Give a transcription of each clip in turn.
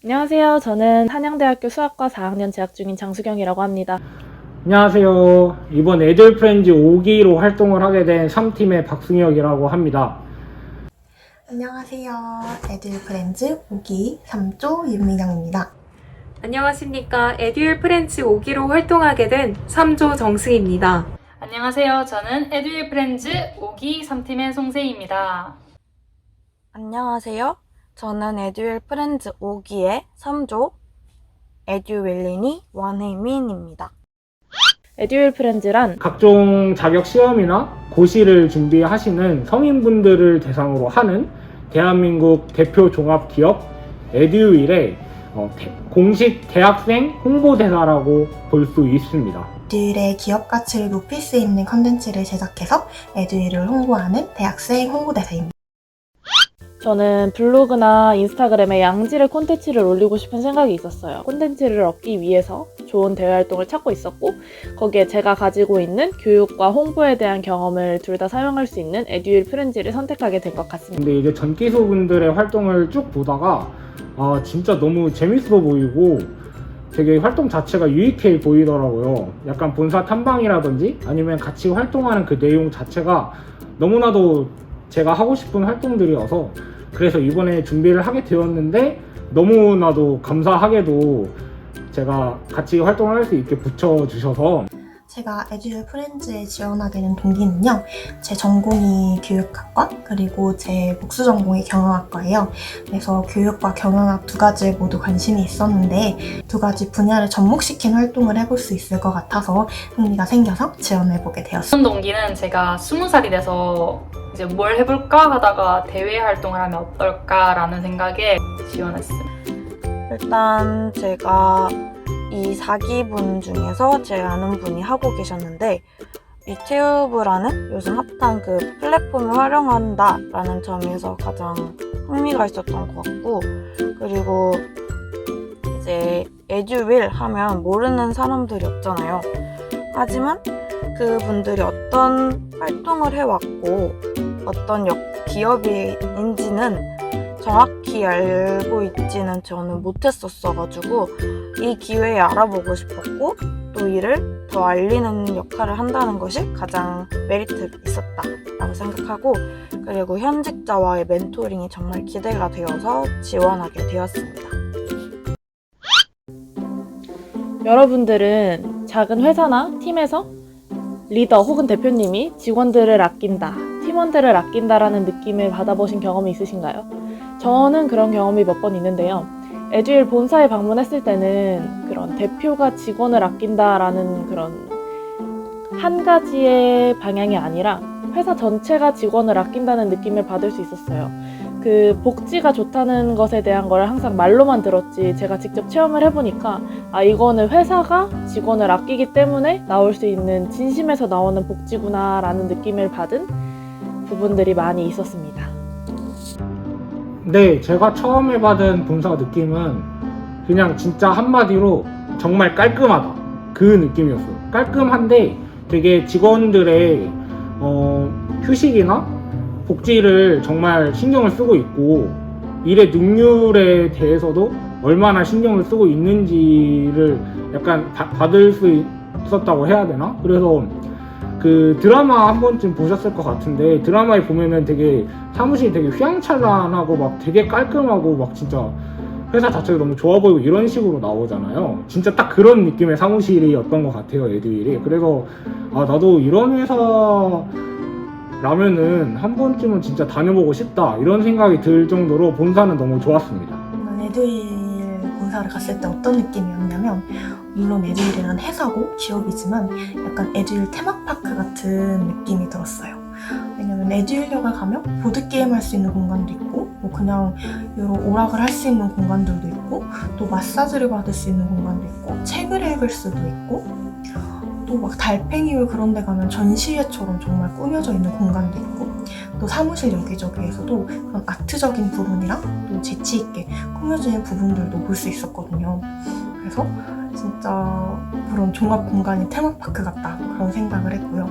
안녕하세요. 저는 한양대학교 수학과 4학년 재학 중인 장수경이라고 합니다. 안녕하세요. 이번 애들프렌즈 5기로 활동을 하게 된 3팀의 박승혁이라고 합니다. 안녕하세요. 애들프렌즈 5기 3조 윤민영입니다. 안녕하십니까. 에듀윌 프렌즈 5기로 활동하게 된 3조 정승입니다. 안녕하세요. 저는 에듀윌 프렌즈 5기 3팀의 송세희입니다. 안녕하세요. 저는 에듀윌 프렌즈 5기의 3조 에듀윌리니 원혜민입니다. 에듀윌 프렌즈란 각종 자격 시험이나 고시를 준비하시는 성인분들을 대상으로 하는 대한민국 대표 종합기업 에듀윌의 공식 대학생 홍보대사라고 볼 수 있습니다. 애듀윌의 기업 가치를 높일 수 있는 컨텐츠를 제작해서 애듀윌을 홍보하는 대학생 홍보대사입니다. 저는 블로그나 인스타그램에 양질의 콘텐츠를 올리고 싶은 생각이 있었어요. 콘텐츠를 얻기 위해서 좋은 대외 활동을 찾고 있었고 거기에 제가 가지고 있는 교육과 홍보에 대한 경험을 둘 다 사용할 수 있는 에듀윌 프렌즈를 선택하게 된 것 같습니다. 근데 이제 전기수분들의 활동을 쭉 보다가 진짜 너무 재밌어 보이고 되게 활동 자체가 유익해 보이더라고요. 약간 본사 탐방이라든지 아니면 같이 활동하는 그 내용 자체가 너무나도 제가 하고 싶은 활동들이어서 그래서 이번에 준비를 하게 되었는데 너무나도 감사하게도 제가 같이 활동을 할 수 있게 붙여주셔서 제가 애듀윌 프렌즈에 지원하게 된 동기는요. 제 전공이 교육학과 그리고 제 복수 전공이 경영학과예요. 그래서 교육과 경영학 두 가지에 모두 관심이 있었는데 두 가지 분야를 접목시킨 활동을 해볼 수 있을 것 같아서 흥미가 생겨서 지원해보게 되었습니다. 동기는 제가 20살이 돼서 이제 뭘 해볼까 하다가 대외 활동을 하면 어떨까라는 생각에 지원했습니다. 일단 제가 이 4기분 중에서 제 아는 분이 하고 계셨는데 유튜브라는 요즘 핫한 그 플랫폼을 활용한다 라는 점에서 가장 흥미가 있었던 것 같고 그리고 이제 에듀윌 하면 모르는 사람들이 없잖아요. 하지만 그분들이 어떤 활동을 해왔고 어떤 기업인지는 정확히 알고 있지는 저는 못했었어가지고 이 기회에 알아보고 싶었고 또 이를 더 알리는 역할을 한다는 것이 가장 메리트 있었다라고 생각하고 그리고 현직자와의 멘토링이 정말 기대가 되어서 지원하게 되었습니다. 여러분들은 작은 회사나 팀에서 리더 혹은 대표님이 직원들을 아낀다, 팀원들을 아낀다라는 느낌을 받아보신 경험이 있으신가요? 저는 그런 경험이 몇 번 있는데요. 에듀윌 본사에 방문했을 때는 그런 대표가 직원을 아낀다라는 그런 한 가지의 방향이 아니라 회사 전체가 직원을 아낀다는 느낌을 받을 수 있었어요. 그 복지가 좋다는 것에 대한 걸 항상 말로만 들었지 제가 직접 체험을 해보니까 이거는 회사가 직원을 아끼기 때문에 나올 수 있는 진심에서 나오는 복지구나 라는 느낌을 받은 부분들이 많이 있었습니다. 근데 제가 처음에 받은 본사 느낌은 그냥 진짜 한마디로 정말 깔끔하다 그 느낌이었어요. 깔끔한데 되게 직원들의 휴식이나 복지를 정말 신경을 쓰고 있고 일의 능률에 대해서도 얼마나 신경을 쓰고 있는지를 약간 받을 수 있었다고 해야 되나? 그래서 그 드라마 한 번쯤 보셨을 것 같은데 드라마에 보면은 되게 사무실이 되게 휘황찬란하고 막 되게 깔끔하고 막 진짜 회사 자체가 너무 좋아 보이고 이런 식으로 나오잖아요. 진짜 딱 그런 느낌의 사무실이었던 것 같아요, 에듀윌이. 그래서 아 나도 이런 회사라면은 한 번쯤은 진짜 다녀보고 싶다 이런 생각이 들 정도로 본사는 너무 좋았습니다. 저는 에듀윌 본사를 갔을 때 어떤 느낌이었냐면 물론 에듀윌이란 회사고 기업이지만 약간 에듀윌 테마파크 같은 느낌이 들었어요. 왜냐면 에듀윌역을 가면 보드게임 할 수 있는 공간도 있고 뭐 그냥 여러 오락을 할 수 있는 공간들도 있고 또 마사지를 받을 수 있는 공간도 있고 책을 읽을 수도 있고 또 막 달팽이홀 그런 데 가면 전시회처럼 정말 꾸며져 있는 공간도 있고 또 사무실 여기저기에서도 그런 아트적인 부분이랑 또 재치 있게 꾸며지는 부분들도 볼 수 있었거든요. 그래서 진짜 그런 종합 공간이 테마파크 같다 그런 생각을 했고요.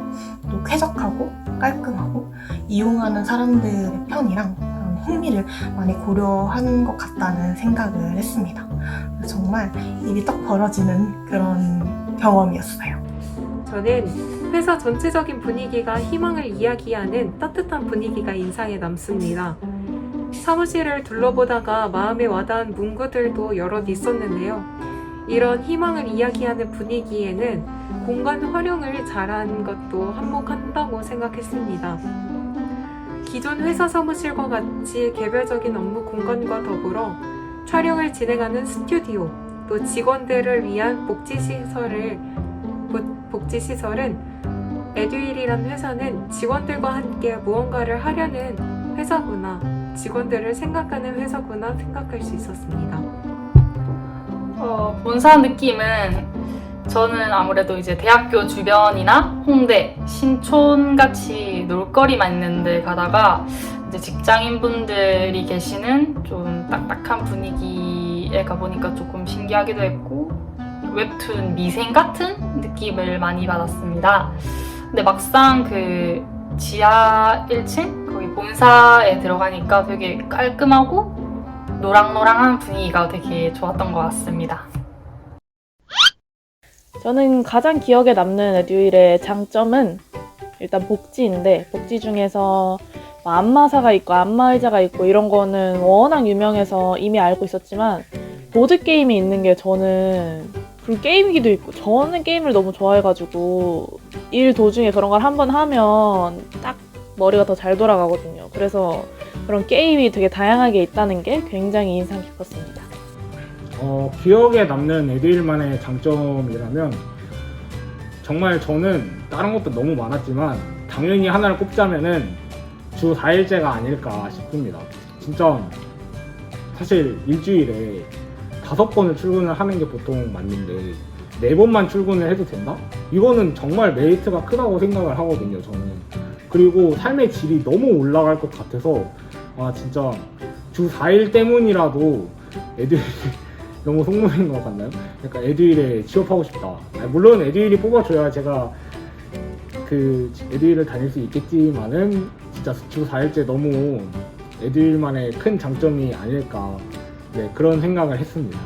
또 쾌적하고 깔끔하고 이용하는 사람들의 편이랑 그런 흥미를 많이 고려한 것 같다는 생각을 했습니다. 그래서 정말 입이 떡 벌어지는 그런 경험이었어요. 저는 회사 전체적인 분위기가 희망을 이야기하는 따뜻한 분위기가 인상에 남습니다. 사무실을 둘러보다가 마음에 와닿은 문구들도 여럿 있었는데요. 이런 희망을 이야기하는 분위기에는 공간 활용을 잘한 것도 한몫한다고 생각했습니다. 기존 회사 사무실과 같이 개별적인 업무 공간과 더불어 촬영을 진행하는 스튜디오, 또 직원들을 위한 복지시설은 에듀윌이라는 회사는 직원들과 함께 무언가를 하려는 회사구나, 직원들을 생각하는 회사구나 생각할 수 있었습니다. 본사 느낌은 저는 아무래도 이제 대학교 주변이나 홍대, 신촌 같이 놀거리만 있는 데 가다가 이제 직장인분들이 계시는 좀 딱딱한 분위기에 가보니까 조금 신기하기도 했고 웹툰 미생 같은 느낌을 많이 받았습니다. 근데 막상 그 지하 1층 거기 본사에 들어가니까 되게 깔끔하고 노랑노랑한 분위기가 되게 좋았던 것 같습니다. 저는 가장 기억에 남는 에듀윌의 장점은 일단 복지인데 복지 중에서 안마사가 있고 안마의자가 있고 이런 거는 워낙 유명해서 이미 알고 있었지만 보드게임이 있는 게 저는 그리고 게임기도 있고 저는 게임을 너무 좋아해가지고 일 도중에 그런 걸 한번 하면 딱 머리가 더 잘 돌아가거든요. 그래서 그런 게임이 되게 다양하게 있다는 게 굉장히 인상 깊었습니다. 기억에 남는 에듀윌만의 장점이라면 정말 저는 다른 것도 너무 많았지만 당연히 하나를 꼽자면은 주 4일제가 아닐까 싶습니다. 진짜 사실 일주일에 5번을 출근을 하는 게 보통 맞는데 4번만 출근을 해도 된다? 이거는 정말 메리트가 크다고 생각을 하거든요, 저는. 그리고 삶의 질이 너무 올라갈 것 같아서 진짜 주 4일 때문이라도 에듀윌 너무 속물인 것 같나요? 약간 에듀윌에 취업하고 싶다. 물론 에듀윌이 뽑아줘야 제가 그 에듀윌을 다닐 수 있겠지만은 진짜 주 4일째 너무 에듀윌만의 큰 장점이 아닐까 그런 생각을 했습니다.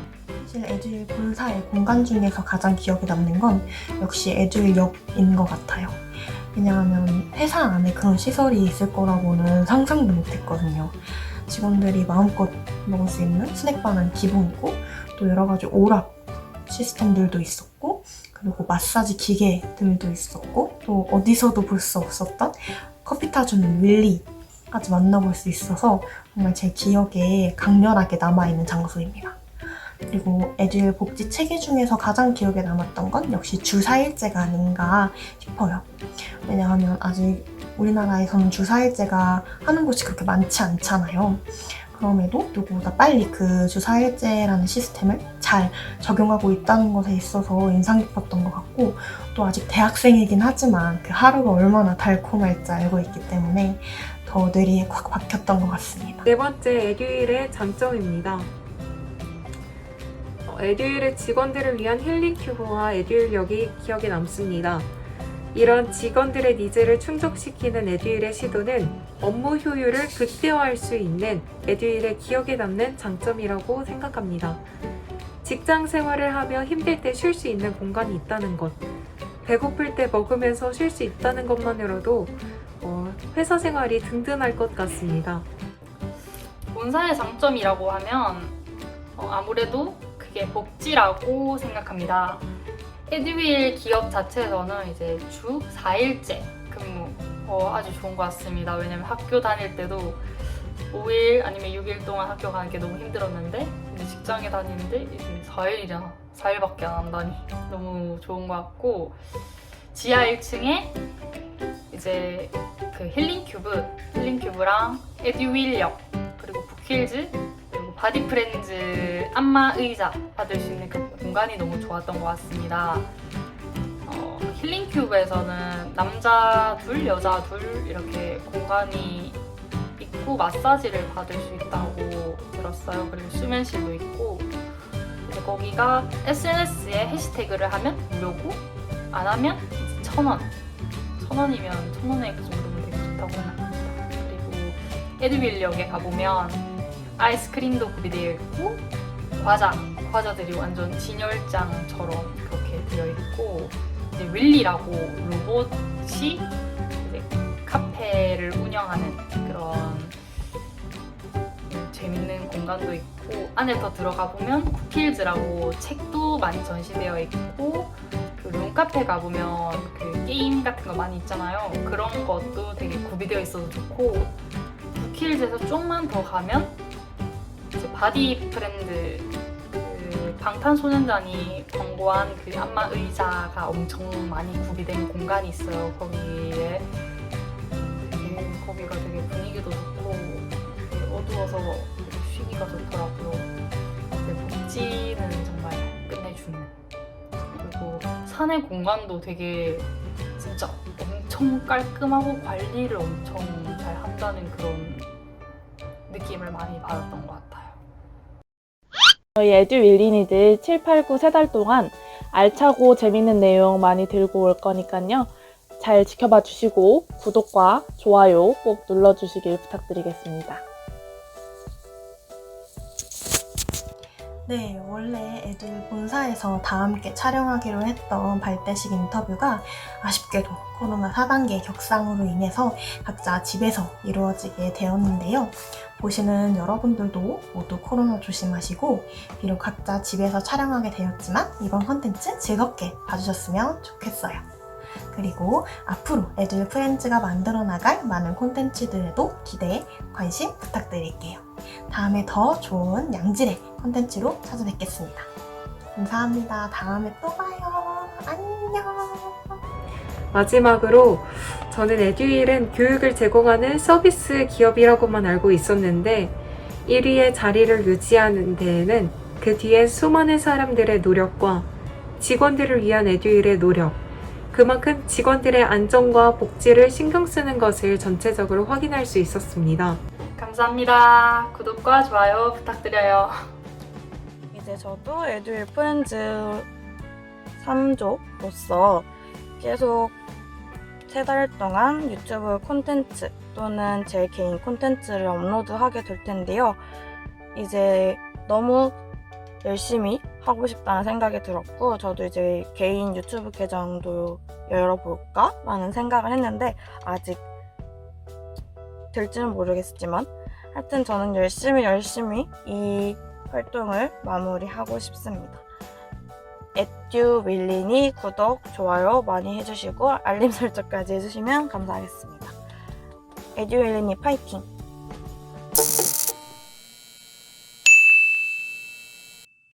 사실 에듀윌 본사의 공간 중에서 가장 기억에 남는 건 역시 에듀윌역인 것 같아요. 왜냐하면 회사 안에 그런 시설이 있을 거라고는 상상도 못했거든요. 직원들이 마음껏 먹을 수 있는 스낵바는 기본이고 또 여러 가지 오락 시스템들도 있었고 그리고 마사지 기계들도 있었고 또 어디서도 볼 수 없었던 커피 타주는 윌리까지 만나볼 수 있어서 정말 제 기억에 강렬하게 남아있는 장소입니다. 그리고 에듀윌 복지 체계 중에서 가장 기억에 남았던 건 역시 주 4일제가 아닌가 싶어요. 왜냐하면 아직 우리나라에서는 주 4일제가 하는 곳이 그렇게 많지 않잖아요. 그럼에도 누구보다 빨리 그 주 4일제라는 시스템을 잘 적용하고 있다는 것에 있어서 인상 깊었던 것 같고 또 아직 대학생이긴 하지만 그 하루가 얼마나 달콤할지 알고 있기 때문에 더 뇌리에 꽉 박혔던 것 같습니다. 네 번째, 에듀윌의 장점입니다. 에듀윌의 직원들을 위한 힐링 큐브와 에듀윌역이 기억에 남습니다. 이런 직원들의 니즈를 충족시키는 에듀윌의 시도는 업무 효율을 극대화할 수 있는 에듀윌의 기억에 남는 장점이라고 생각합니다. 직장 생활을 하며 힘들 때 쉴 수 있는 공간이 있다는 것, 배고플 때 먹으면서 쉴 수 있다는 것만으로도 회사 생활이 든든할 것 같습니다. 본사의 장점이라고 하면 아무래도 그게 복지라고 생각합니다. 에듀윌 기업 자체에서는 이제 주 4일째 근무 아주 좋은 것 같습니다. 왜냐면 학교 다닐 때도 5일 아니면 6일 동안 학교 가는 게 너무 힘들었는데 이제 직장에 다니는데 이제 4일밖에 안 한다니 너무 좋은 것 같고, 지하 1층에 이제 그 힐링큐브랑 에듀윌역 그리고 북힐즈 그리고 바디프렌즈 안마 의자 받을 수 있는 그 공간이 너무 좋았던 것 같습니다. 힐링큐브에서는 남자 둘, 여자 둘 이렇게 공간이 있고 마사지를 받을 수 있다고 들었어요. 그리고 수면실도 있고, 이제 거기가 SNS에 해시태그를 하면 무료고 안 하면 1,000원. 1,000원이면 1,000원에 그 정도면 되게 좋다고 생각합니다. 그리고 에듀윌역에 가보면 아이스크림도 구비되어 있고 과자들이 완전 진열장처럼 그렇게 되어 있고, 이제 윌리라고 로봇이 이제 카페를 운영하는 그런 재밌는 공간도 있고, 안에 더 들어가 보면 쿠킬즈라고 책도 많이 전시되어 있고, 그 룸카페 가보면 그 게임 같은 거 많이 있잖아요. 그런 것도 되게 구비되어 있어서 좋고, 쿠킬즈에서 좀만 더 가면 이제 바디프렌드 그 방탄소년단이 광고한 그 안마 의자가 엄청 많이 구비된 공간이 있어요. 거기가 되게 분위기도 좋고 되게 어두워서 되게 쉬기가 좋더라고요. 근데 복지는 정말 끝내주는. 그리고 사내 공간도 되게 진짜 엄청 깔끔하고 관리를 엄청 잘 한다는 그런 느낌을 많이 받았던 것 같아요. 저희 에듀윌리니들 7, 8, 9 3달 동안 알차고 재밌는 내용 많이 들고 올 거니까요. 잘 지켜봐 주시고 구독과 좋아요 꼭 눌러주시길 부탁드리겠습니다. 네, 원래 애들 본사에서 다 함께 촬영하기로 했던 발대식 인터뷰가 아쉽게도 코로나 4단계 격상으로 인해서 각자 집에서 이루어지게 되었는데요. 보시는 여러분들도 모두 코로나 조심하시고, 비록 각자 집에서 촬영하게 되었지만 이번 콘텐츠 즐겁게 봐주셨으면 좋겠어요. 그리고 앞으로 에듀윌 프렌즈가 만들어 나갈 많은 콘텐츠들에도 기대, 관심 부탁드릴게요. 다음에 더 좋은 양질의 콘텐츠로 찾아뵙겠습니다. 감사합니다. 다음에 또 봐요. 안녕. 마지막으로 저는 에듀윌은 교육을 제공하는 서비스 기업이라고만 알고 있었는데 1위의 자리를 유지하는 데에는 그 뒤에 수많은 사람들의 노력과 직원들을 위한 에듀윌의 노력, 그만큼 직원들의 안전과 복지를 신경 쓰는 것을 전체적으로 확인할 수 있었습니다. 감사합니다. 구독과 좋아요 부탁드려요. 이제 저도 에듀윌 프렌즈 3조로서 계속 3달 동안 유튜브 콘텐츠 또는 제 개인 콘텐츠를 업로드하게 될 텐데요. 이제 너무 열심히 하고 싶다는 생각이 들었고, 저도 이제 개인 유튜브 계정도 열어볼까? 라는 생각을 했는데 아직 될지는 모르겠지만 하여튼 저는 열심히 이 활동을 마무리하고 싶습니다. 에듀윌리니 구독, 좋아요 많이 해주시고 알림 설정까지 해주시면 감사하겠습니다. 에듀윌리니 파이팅!